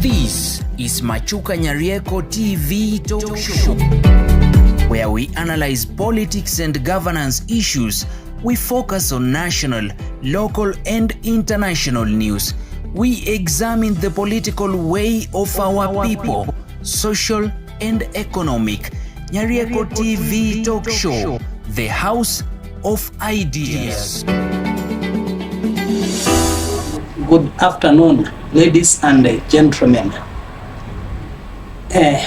This is Machukanyarieko TV talk show, where we analyze politics and governance issues. We focus on national, local, and international news. We examine the political way of our people, social and economic. Nyarieko TV talk show, the house of ideas. Good afternoon, ladies and gentlemen.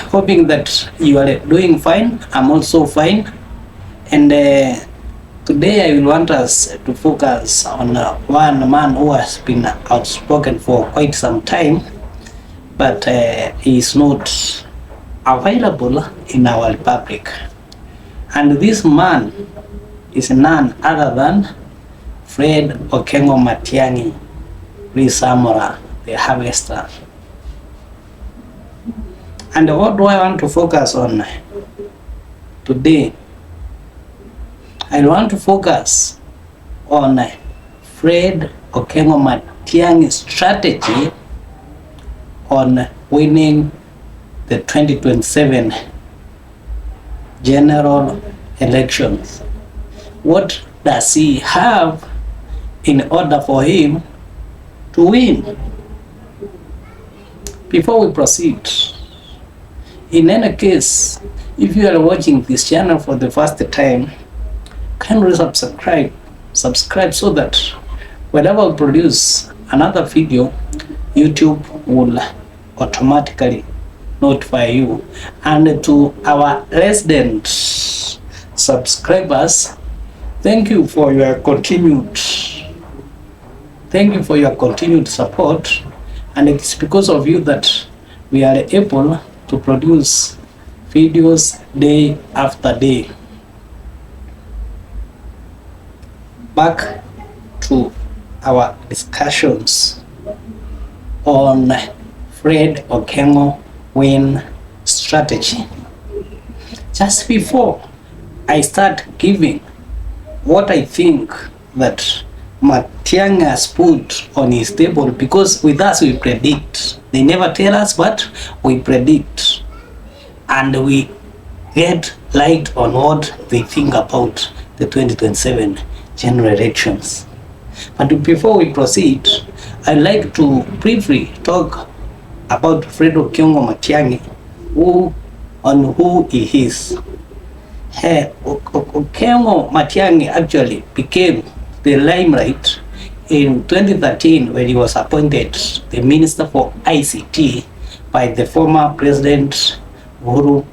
Hoping that you are doing fine. I'm also fine. And today I will want us to focus on one man who has been outspoken for quite some time, but he is not available in our republic. And this man is none other than Fred Okengo Matiangi Risamora, the harvester. And what do I want to focus on today? I want to focus on Fred Okengo Matiangi's strategy on winning the 2027 general elections. What does he have in order for him to win? Before we proceed, in any case, if you are watching this channel for the first time, kindly subscribe so that whenever we produce another video, YouTube will automatically notify you. And to our resident subscribers, thank you for your continued support, and it's because of you that we are able to produce videos day after day. Back to our discussions on Fred Okengo win strategy. Just before I start giving what I think that Matiangi has put on his table, because with us we predict. They never tell us, but we predict, and we get light on what they think about the 2027 general elections. But before we proceed, I'd like to briefly talk about Fred Okengo Matiangi, who he is. Okengo Matiangi actually became the limelight in 2013 when he was appointed the Minister for ICT by the former President Uhuru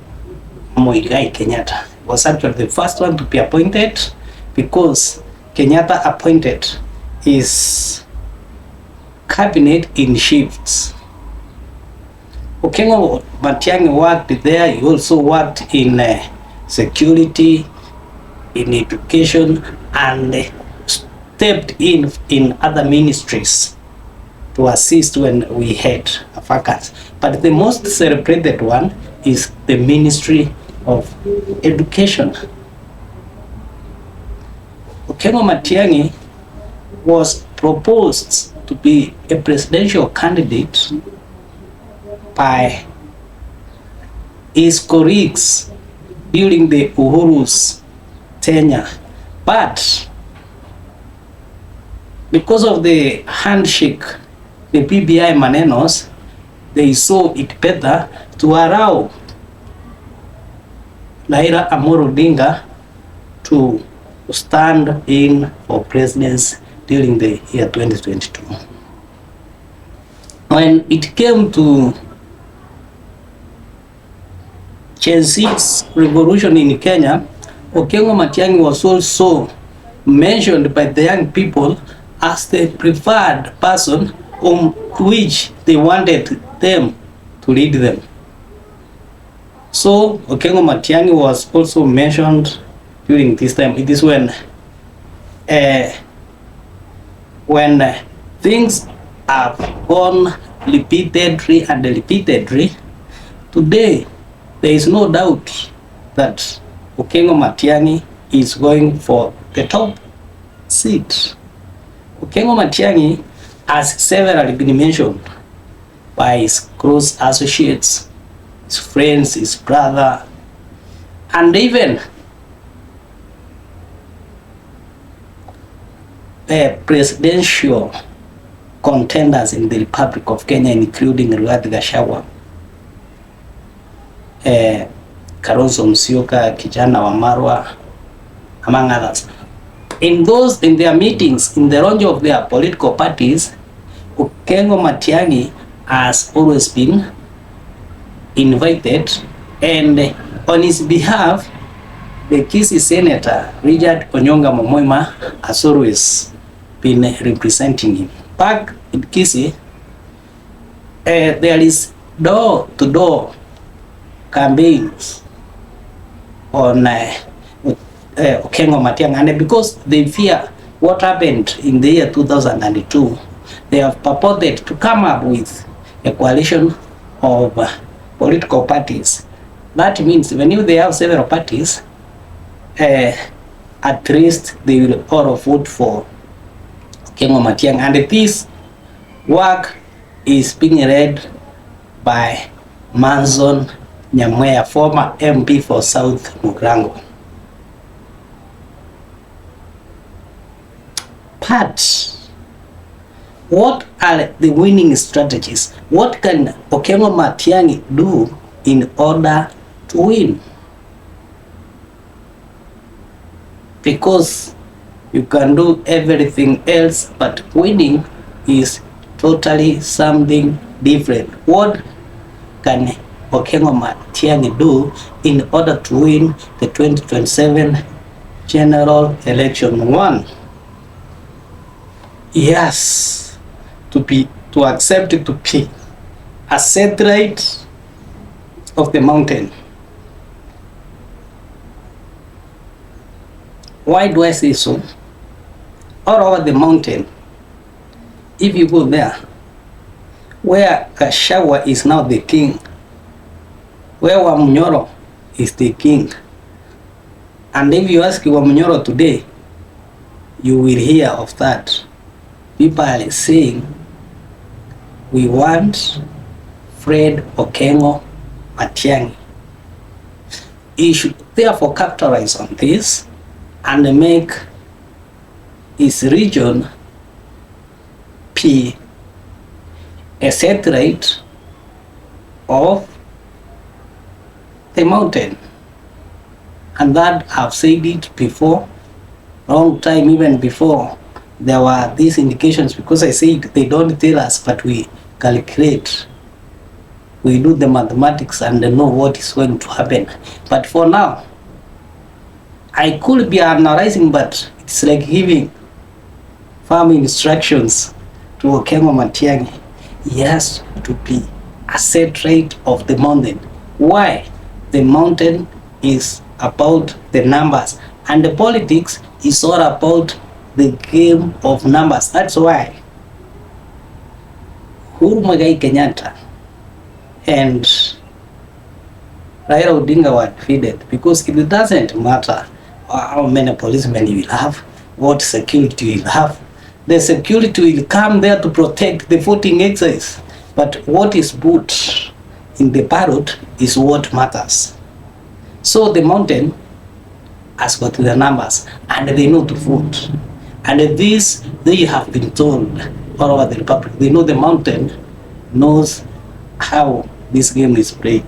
Kenyatta. He was actually the first one to be appointed because Kenyatta appointed his cabinet in shifts. Okengo Matiangi worked there. He also worked in security, in education, and stepped in other ministries to assist when we had a vacancy. But the most celebrated one is the Ministry of Education. Okengo Matiangi was proposed to be a presidential candidate by his colleagues during the Uhuru's tenure, but because of the handshake, the BBI manenos, they saw it better to allow Raila Amolo Odinga to stand in for presidency during the year 2022. When it came to Gen Z's revolution in Kenya, Okengo Matiangi was also mentioned by the young people as the preferred person on which they wanted them to lead them. So Okengo Matiangi was also mentioned during this time. It is when things have gone repeatedly, today there is no doubt that Okengo Matiangi is going for the top seat. Okengo Matiangi has several been mentioned by his close associates, his friends, his brother, and even presidential contenders in the Republic of Kenya, including Rigathi Gachagua, Kalonzo Musyoka, Kijana wa Marwa, among others. In their meetings, in the launch of their political parties, Okengo Matiang'i has always been invited, and on his behalf, the Kisii Senator Richard Onyonga Momoima has always been representing him. Back in Kisii, there is door-to-door campaigns on Okengo Matiang'i, and because they fear what happened in the year 2002, they have purported to come up with a coalition of political parties. That means when they have several parties, at least they will all vote for Okengo Matiang'i, and this work is being led by Manson Nyamweya, former MP for South Mugrango. But what are the winning strategies? What can Okengo Matiang'i do in order to win? Because you can do everything else, but winning is totally something different. What can Okengo Matiang'i do in order to win the 2027 general election? One, he has to accept to be a satellite of the mountain. Why do I say so? All over the mountain, if you go there, where Gachagua is now the king, where Wamunyoro is the king, and if you ask Wamunyoro today, you will hear of that. People are saying, we want Fred Okengo Matiang'i. He should therefore capitalize on this and make his region be a satellite of the mountain. And that I've said it before, long time, even before there were these indications, because I said they don't tell us, but we calculate, we do the mathematics and know what is going to happen. But for now, I could be analyzing, but it's like giving firm instructions to Okengo Matiang'i. He has to be a satellite of the mountain. Why? The mountain is about the numbers, and the politics is all about the game of numbers. That's why Uhuru Muigai Kenyatta and Raila Odinga were defeated, because it doesn't matter how many policemen you will have, what security you will have. The security will come there to protect the voting exercise, but what is put in the ballot is what matters. So the mountain has got the numbers, and they know to vote. And this, they have been told all over the Republic. They know the mountain knows how this game is played.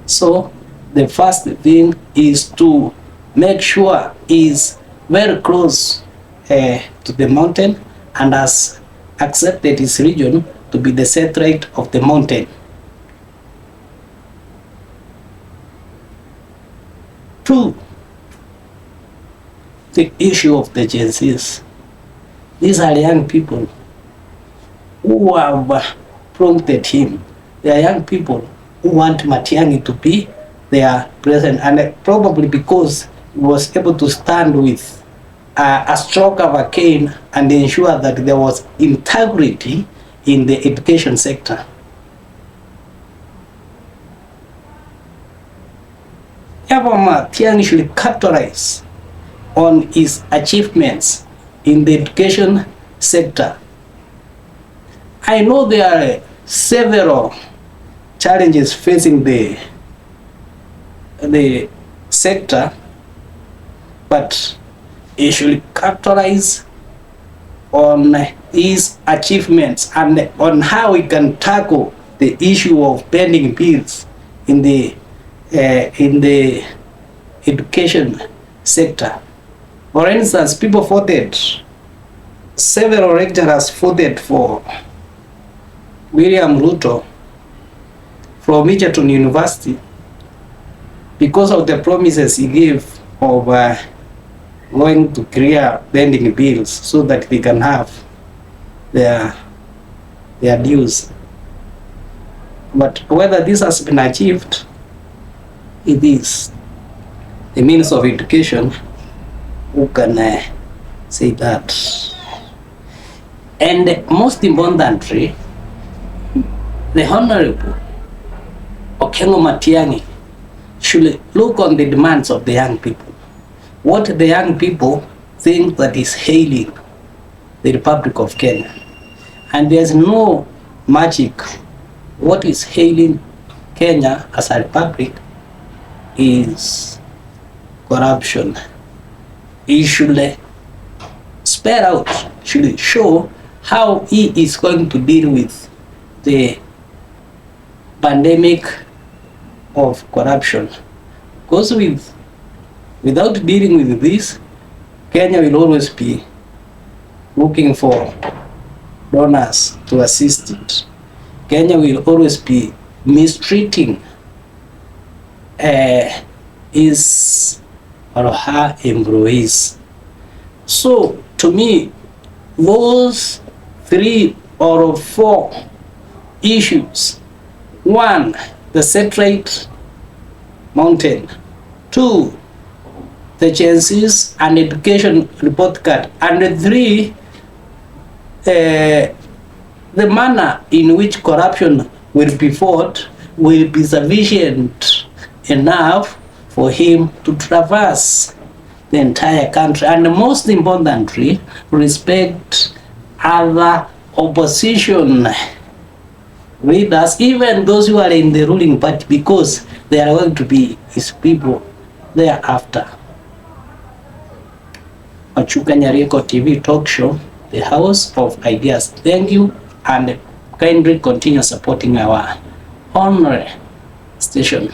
So the first thing is to make sure is very close to the mountain, and has accepted his region to be the satellite of the mountain. Two, the issue of the Gen Zs. These are young people who have prompted him. They are young people who want Matiang'i to be their president, and probably because he was able to stand with a stroke of a cane and ensure that there was integrity in the education sector. Matiang'i should capitalize on his achievements in the education sector. I know there are several challenges facing the sector, but he should capitalize on his achievements and on how we can tackle the issue of pending bills in the education sector. For instance, people voted, several lecturers voted for William Ruto from Egerton University because of the promises he gave of going to clear pending bills so that they can have their dues. But whether this has been achieved, it is the Minister of Education who can say that. And most importantly, the Honorable Okengo Matiangi should look on the demands of the young people. What the young people think that is hailing the Republic of Kenya. And there's no magic. What is hailing Kenya as a republic is corruption. He should spell out, should show how he is going to deal with the pandemic of corruption. Because without dealing with this, Kenya will always be looking for donors to assist it. Kenya will always be mistreating his or her employees. So to me, those 3 or 4 issues: 1, the satellite mountain; 2, the chances and education report card; and 3, the manner in which corruption will be fought will be sufficient enough for him to traverse the entire country, and most importantly, respect other opposition leaders, even those who are in the ruling party, because they are going to be his people thereafter. Machukanyarieko TV talk show, the house of ideas. Thank you, and kindly continue supporting our honorary station.